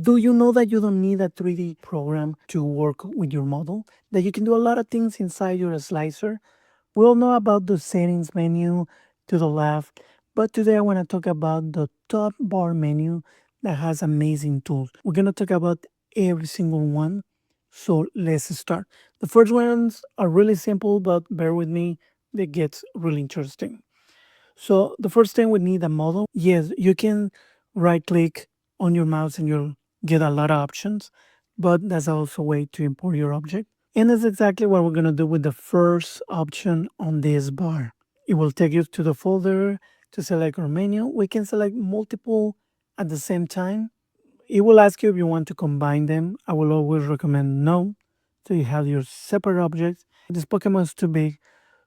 Do you know that you don't need a 3D program to work with your model? That you can do a lot of things inside your slicer? We all know about the settings menu to the left, but today I want to talk about the top bar menu that has amazing tools. We're going to talk about every single one. So let's start. The first ones are really simple, but bear with me, they get really interesting. So the first thing we need a model. Yes, you can right click on your mouse and you'll get a lot of options, but that's also a way to import your object. And that's exactly what we're going to do with the first option on this bar. It will take you to the folder to select our menu. We can select multiple at the same time. It will ask you if you want to combine them. I will always recommend no. So you have your separate objects. This Pokemon is too big,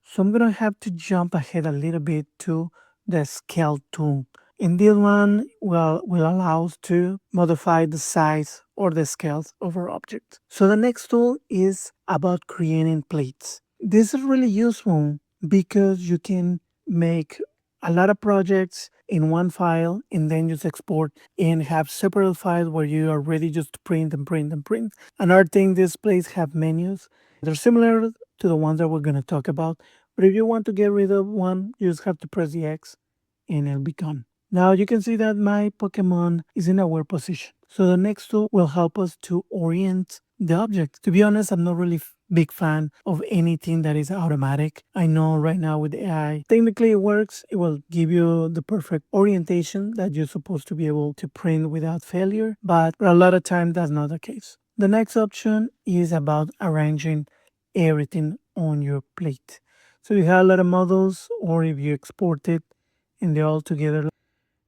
so I'm gonna have to jump ahead a little bit to the scale tool. And this one will allow us to modify the size or the scales of our object. So the next tool is about creating plates. This is really useful because you can make a lot of projects in one file and then just export and have separate files where you are ready just to print and print and print. Another thing, these plates have menus. They're similar to the ones that we're going to talk about, but if you want to get rid of one, you just have to press the X and it'll be gone. Now you can see that my Pokemon is in a weird position. So the next tool will help us to orient the object. To be honest, I'm not really big fan of anything that is automatic. I know right now with AI, technically it works. It will give you the perfect orientation that you're supposed to be able to print without failure, but a lot of time that's not the case. The next option is about arranging everything on your plate. So you have a lot of models, or if you export it and they're all together,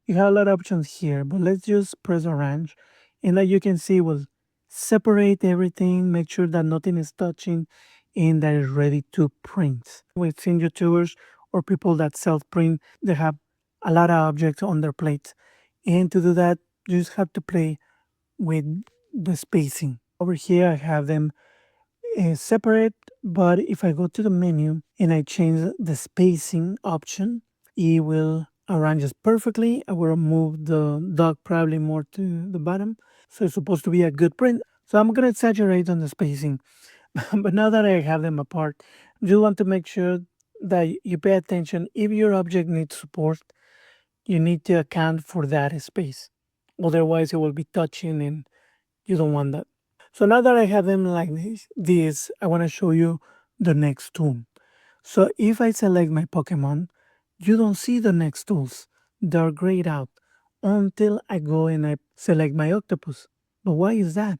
you have a lot of options here, but let's just press arrange. And like you can see, we'll separate everything, make sure that nothing is touching and that is ready to print. We've seen YouTubers or people that self-print, they have a lot of objects on their plates. And to do that, you just have to play with the spacing. Over here, I have them separate, but if I go to the menu and I change the spacing option, it will arrange it perfectly. I will move the dog probably more to the bottom. So it's supposed to be a good print. So I'm going to exaggerate on the spacing. But now that I have them apart, you want to make sure that you pay attention. If your object needs support, you need to account for that space. Otherwise, it will be touching and you don't want that. So now that I have them like this, I want to show you the next tool. So if I select my Pokemon, you don't see the next tools. They're grayed out until I go and I select my Octopus. But why is that?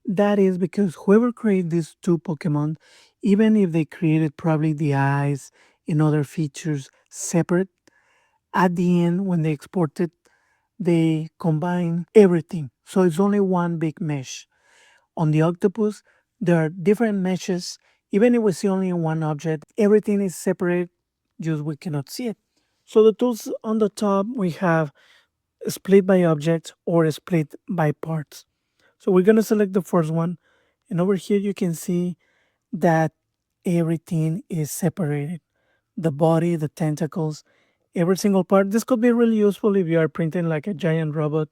That is because whoever created these two Pokemon, even if they created probably the eyes and other features separate, at the end when they export it, they combine everything. So it's only one big mesh. On the octopus, there are different meshes. Even if we see only one object, everything is separate, just we cannot see it. So the tools on the top, we have split by object or split by parts. So we're going to select the first one. And over here, you can see that everything is separated. The body, the tentacles, every single part. This could be really useful if you are printing like a giant robot.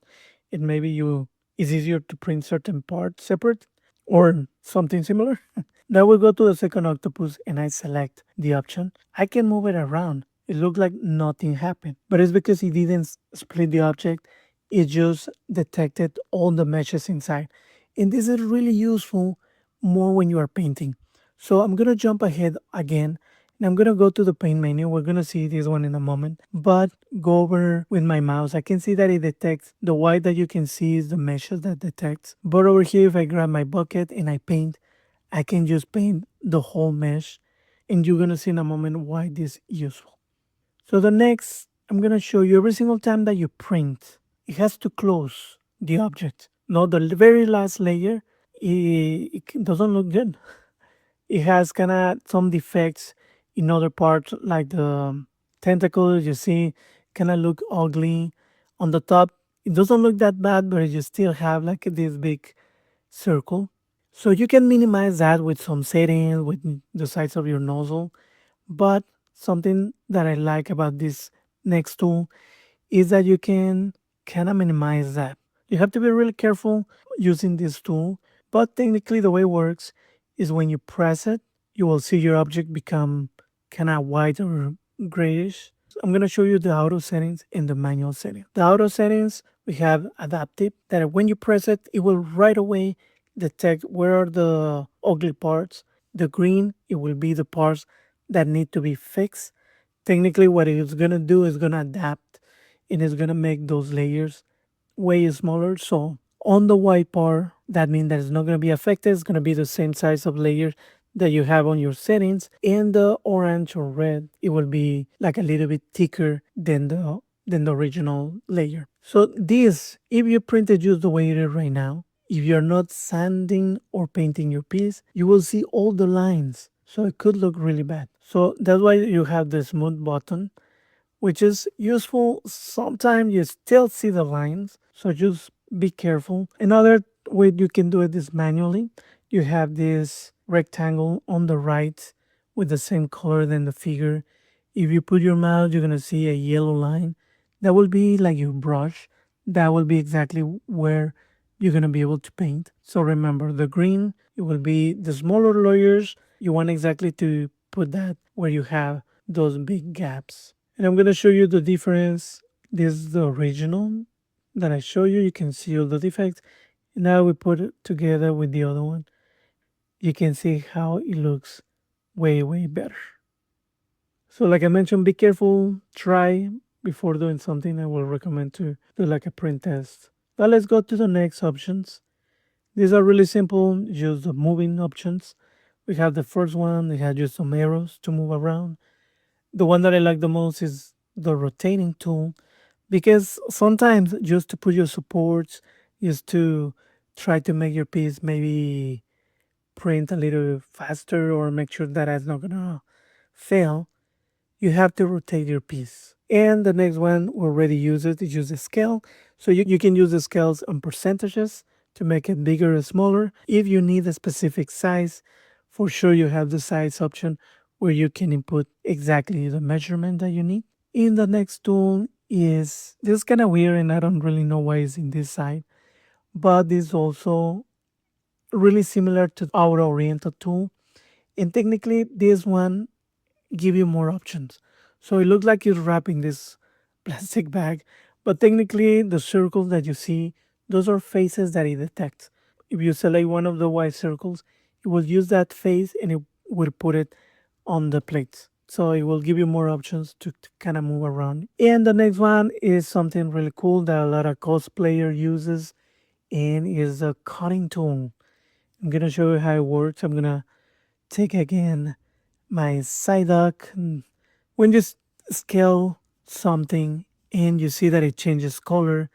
It maybe you it's easier to print certain parts separate or something similar. Now we go to the second octopus and I select the option. I can move it around. It looks like nothing happened, but it's because it didn't split the object. It just detected all the meshes inside. And this is really useful more when you are painting. So I'm gonna jump ahead again and I'm gonna go to the paint menu. We're gonna see this one in a moment, but go over with my mouse. I can see that it detects the white that you can see is the meshes that detects. But over here, if I grab my bucket and I paint, I can just paint the whole mesh and you're gonna see in a moment why this is useful. So the next, I'm gonna show you every single time that you print, it has to close the object. Now the very last layer, it doesn't look good. It has kind of some defects in other parts, like the tentacles. You see, kind of look ugly. On the top, it doesn't look that bad, but you still have like this big circle. So you can minimize that with some settings, with the size of your nozzle. But something that I like about this next tool is that you can kind of minimize that. You have to be really careful using this tool, but technically the way it works is when you press it, you will see your object become kind of white or grayish. I'm going to show you the auto settings and the manual setting. The auto settings, we have adaptive, that when you press it, it will right away detect where are the ugly parts. The green, it will be the parts that need to be fixed. Technically, what it's going to do is going to adapt and it's going to make those layers way smaller. So on the white part, that means that it's not going to be affected. It's going to be the same size of layer that you have on your settings. And the orange or red, it will be like a little bit thicker than the original layer. So this, if you print it just the way it is right now, if you're not sanding or painting your piece, you will see all the lines. So it could look really bad. So that's why you have the smooth button, which is useful. Sometimes you still see the lines, so just be careful. Another way you can do it is manually. You have this rectangle on the right with the same color than the figure. If you put your mouse, you're gonna see a yellow line. That will be like your brush. That will be exactly where you're gonna be able to paint. So remember, the green, it will be the smaller layers. You want exactly to put that where you have those big gaps. And I'm gonna show you the difference. This is the original that I show you. You can see all the defects. Now we put it together with the other one. You can see how it looks way, way better. So like I mentioned, be careful, try before doing something. I will recommend to do like a print test. Now let's go to the next options. These are really simple, just the moving options. We have the first one, they have just some arrows to move around. The one that I like the most is the rotating tool, because sometimes just to put your supports, just to try to make your piece maybe print a little faster or make sure that it's not gonna fail, you have to rotate your piece. And the next one we already use it is use the scale. So you can use the scales on percentages to make it bigger or smaller. If you need a specific size, for sure you have the size option where you can input exactly the measurement that you need. In the next tool is this kind of weird and I don't really know why it's in this side, but it's also really similar to our oriented tool. And technically this one give you more options. So it looks like you're wrapping this plastic bag, but technically the circles that you see, those are faces that it detects. If you select one of the white circles, it will use that face and it will put it on the plates. So it will give you more options to kind of move around. And the next one is something really cool that a lot of cosplayer uses and is a cutting tool. I'm gonna show you how it works. I'm gonna take again my Psyduck. When you scale something and you see that it changes color,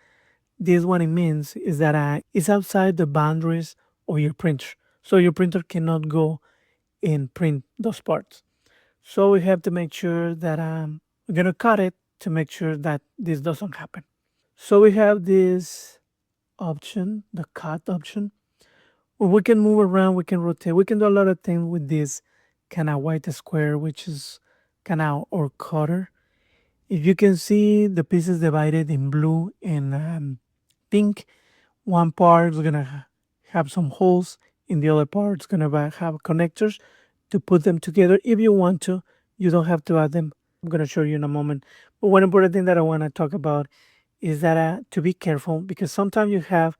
this what it means is that it's outside the boundaries of your printer. So your printer cannot go and print those parts. So we have to make sure that we're gonna cut it to make sure that this doesn't happen. So we have this option, the cut option. Well, we can move around, we can rotate, we can do a lot of things with this kind of white square, which is kind of our cutter. If you can see the pieces divided in blue and pink, one part is gonna have some holes, in the other part it's gonna have connectors to put them together. If you want to, you don't have to add them. I'm gonna show you in a moment. But one important thing that I want to talk about is that to be careful, because sometimes you have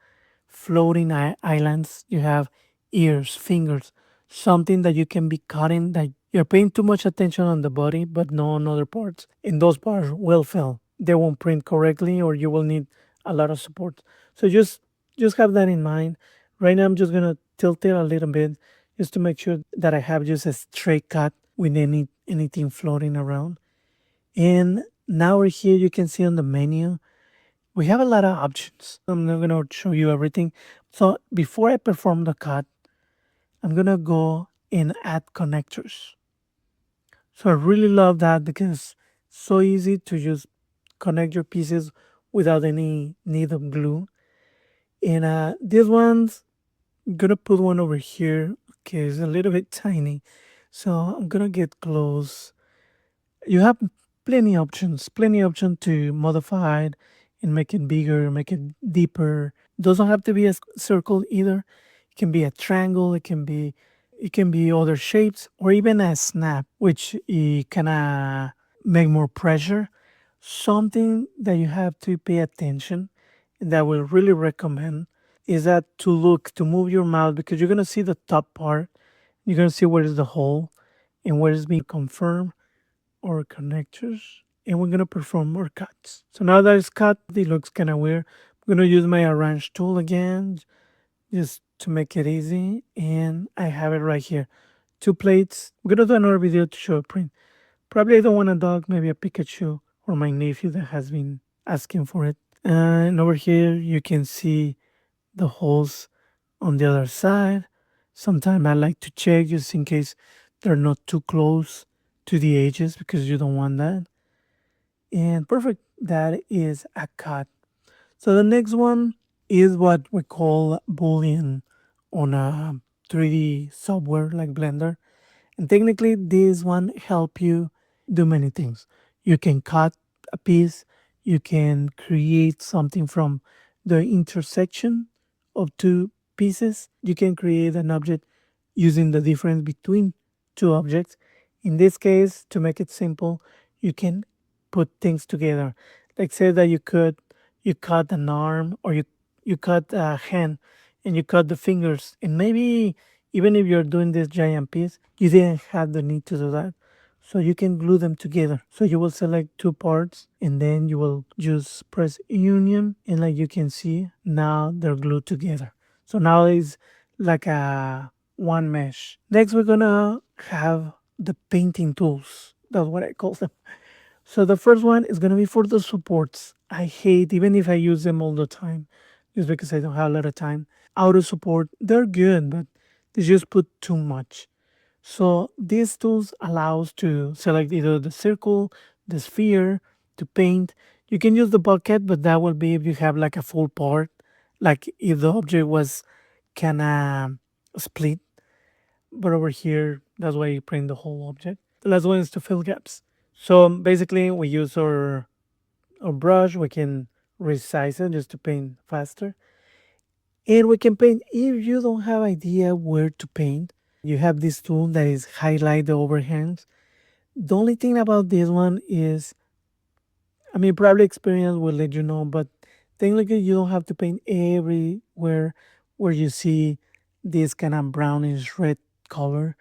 floating islands, you have ears, fingers, something that you can be cutting that you're paying too much attention on the body, but not on other parts. And those parts will fail. They won't print correctly, or you will need a lot of support. So just have that in mind. Right now, I'm just gonna tilt it a little bit just to make sure that I have just a straight cut with anything floating around. And now we're here. You can see on the menu we have a lot of options. I'm not gonna show you everything. So before I perform the cut, I'm gonna go and add connectors. So I really love that because it's so easy to just connect your pieces without any need of glue. And this one's I'm gonna put one over here. Okay, it's a little bit tiny. So I'm gonna get close. You have plenty options to modify it and make it bigger, make it deeper. Doesn't have to be a circle either. It can be a triangle. It can be other shapes or even a snap, which it kind of make more pressure. Something that you have to pay attention and that I will really recommend is that to move your mouth because you're gonna see the top part. You're gonna see where is the hole and where is being confirmed or connectors, and we're gonna perform more cuts. So now that it's cut, it looks kind of weird. I'm gonna use my arrange tool again just to make it easy, and I have it right here. Two plates. We're gonna do another video to show a print. Probably I don't want a dog, maybe a Pikachu or my nephew that has been asking for it. And over here you can see the holes on the other side. Sometimes I like to check just in case they're not too close to the edges because you don't want that. And perfect, that is a cut. So the next one is what we call Boolean on a 3D software like Blender. And technically, this one help you do many things. You can cut a piece, you can create something from the intersection of two pieces. You can create an object using the difference between two objects. In this case, to make it simple, you can put things together. Like say that you cut an arm or you cut a hand and you cut the fingers and maybe even if you're doing this giant piece, you didn't have the need to do that. So you can glue them together. So you will select two parts and then you will just press union and like you can see now they're glued together. So now it's like a one mesh. Next we're gonna have the painting tools. That's what I call them. So the first one is gonna be for the supports. I hate even if I use them all the time, just because I don't have a lot of time. Auto support, they're good, but they just put too much. So these tools allows to select either the circle, the sphere, to paint. You can use the bucket, but that will be if you have like a full part, like if the object was kinda split. But over here, that's why you print the whole object. The last one is to fill gaps. So basically, we use our brush. We can resize it just to paint faster, and we can paint if you don't have idea where to paint. You have this tool that is highlight the overhangs. The only thing about this one is, I mean, probably experience will let you know, but technically you don't have to paint everywhere where you see this kind of brownish red color.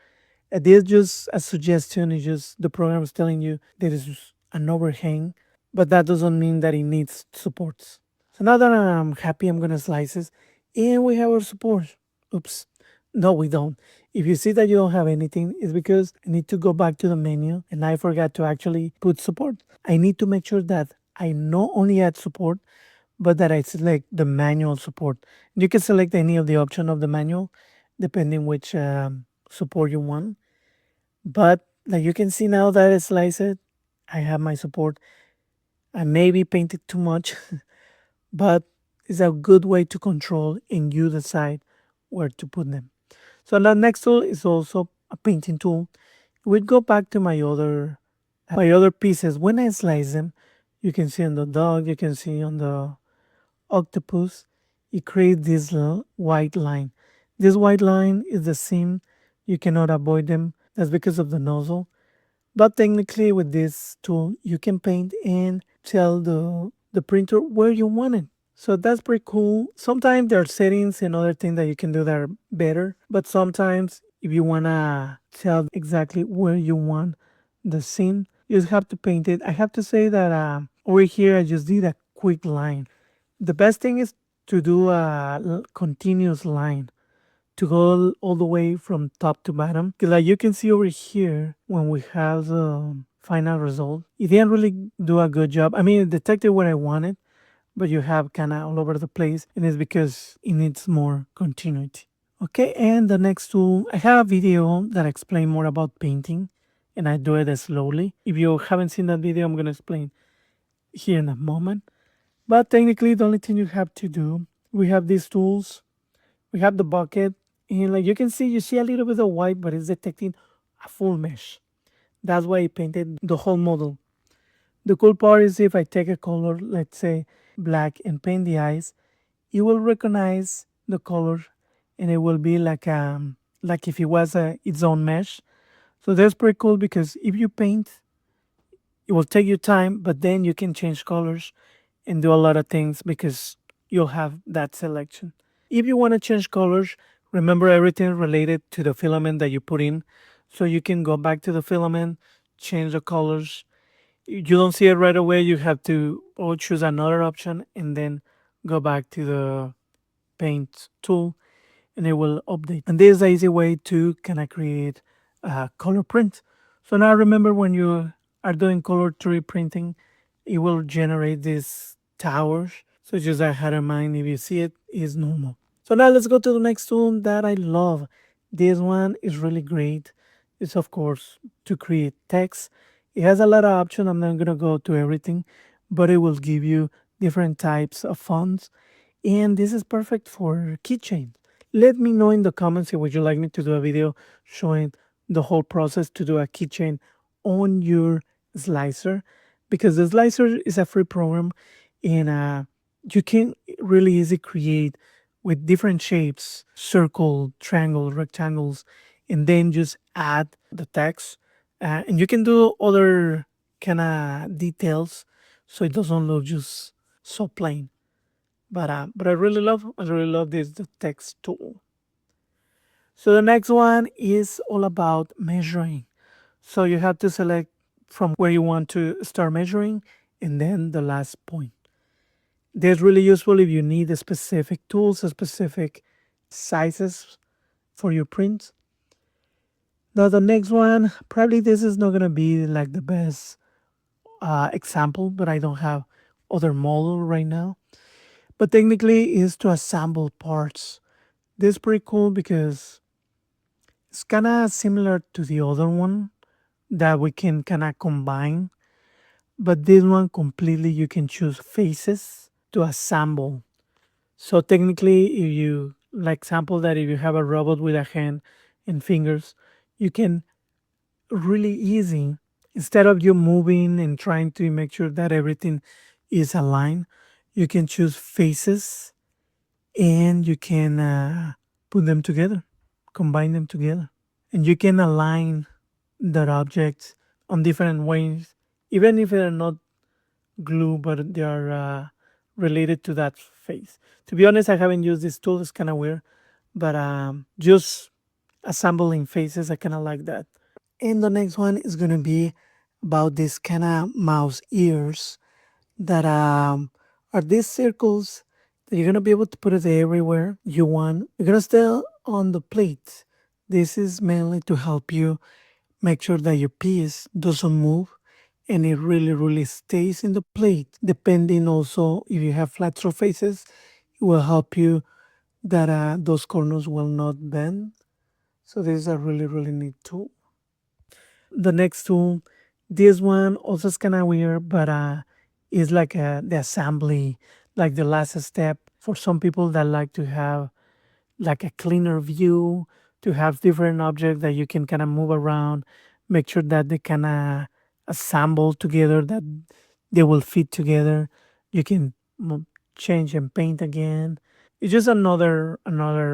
This is just a suggestion. It's just the program is telling you there is an overhang, but that doesn't mean that it needs supports. So now that I'm happy, I'm gonna slice this, and we have our support. Oops, no, we don't. If you see that you don't have anything, it's because I need to go back to the menu and I forgot to actually put support. I need to make sure that I not only add support, but that I select the manual support. You can select any of the option of the manual, depending which support you want. But like you can see now that I slice it, I have my support. I maybe painted too much, but it's a good way to control and you decide where to put them. So the next tool is also a painting tool. We go back to my other pieces. When I slice them, you can see on the dog, you can see on the octopus, it creates this white line. This white line is the seam. You cannot avoid them. That's because of the nozzle. But technically with this tool, you can paint and tell the printer where you want it. So that's pretty cool. Sometimes there are settings and other things that you can do that are better. But sometimes if you wanna tell exactly where you want the scene, you just have to paint it. I have to say that over here I just did a quick line. The best thing is to do a continuous line to go all the way from top to bottom. 'Cause like you can see over here when we have the final result, it didn't really do a good job. I mean, it detected what I wanted, but you have kind of all over the place, and it's because it needs more continuity. Okay, and the next tool, I have a video that explains more about painting, and I do it slowly. If you haven't seen that video, I'm gonna explain here in a moment. But technically, the only thing you have to do, we have these tools, we have the bucket, and like you see a little bit of white, but it's detecting a full mesh. That's why I painted the whole model. The cool part is if I take a color, let's say black, and paint the eyes, you will recognize the color, and it will be like if it was its own mesh. So that's pretty cool because if you paint, it will take you time, but then you can change colors and do a lot of things because you'll have that selection. If you want to change colors, remember everything related to the filament that you put in. So you can go back to the filament, change the colors. You don't see it right away. You have to choose another option and then go back to the paint tool and it will update. And this is an easy way to kind of create a color print. So now remember when you are doing color 3D printing, it will generate these towers. So just I had in mind, if you see it, is normal. So now let's go to the next tool that I love. This one is really great. It's of course to create text. It has a lot of options. I'm not gonna go to everything, but it will give you different types of fonts. And this is perfect for keychains. Let me know in the comments if would you like me to do a video showing the whole process to do a keychain on your slicer, because the slicer is a free program and you can really easy create with different shapes, circle, triangle, rectangles, and then just add the text. And you can do other kind of details so it doesn't look just so plain. But I really love this the text tool. So the next one is all about measuring. So you have to select from where you want to start measuring and then the last point. That's really useful if you need a specific tools, a specific sizes for your prints. Now the next one, probably this is not gonna be like the best example, but I don't have other model right now. But technically is to assemble parts. This is pretty cool because it's kind of similar to the other one that we can kind of combine, but this one completely you can choose faces to assemble. So technically, if you like example that if you have a robot with a hand and fingers, you can really easy instead of you moving and trying to make sure that everything is aligned, you can choose faces and you can put them together, combine them together, and you can align that objects on different ways, even if they're not glue, but they are related to that face. To be honest, I haven't used this tool. It's kind of weird, but just assembling faces, I kind of like that. And the next one is gonna be about this kind of mouse ears that are these circles that you're gonna be able to put it everywhere you want. You're gonna stay on the plate. This is mainly to help you make sure that your piece doesn't move and it really stays in the plate. Depending also if you have flat surfaces, it will help you that those corners will not bend. So this is a really neat tool. The next tool, this one also is kind of weird, but is like the assembly, like the last step for some people that like to have like a cleaner view, to have different objects that you can kind of move around, make sure that they kind of assemble together, that they will fit together. You can change and paint again. It's just another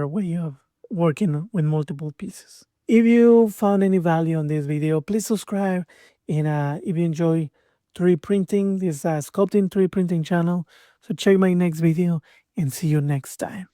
way of working with multiple pieces. If you found any value on this video, please subscribe. And if you enjoy 3D printing, this sculpting 3D printing channel, so check my next video and see you next time.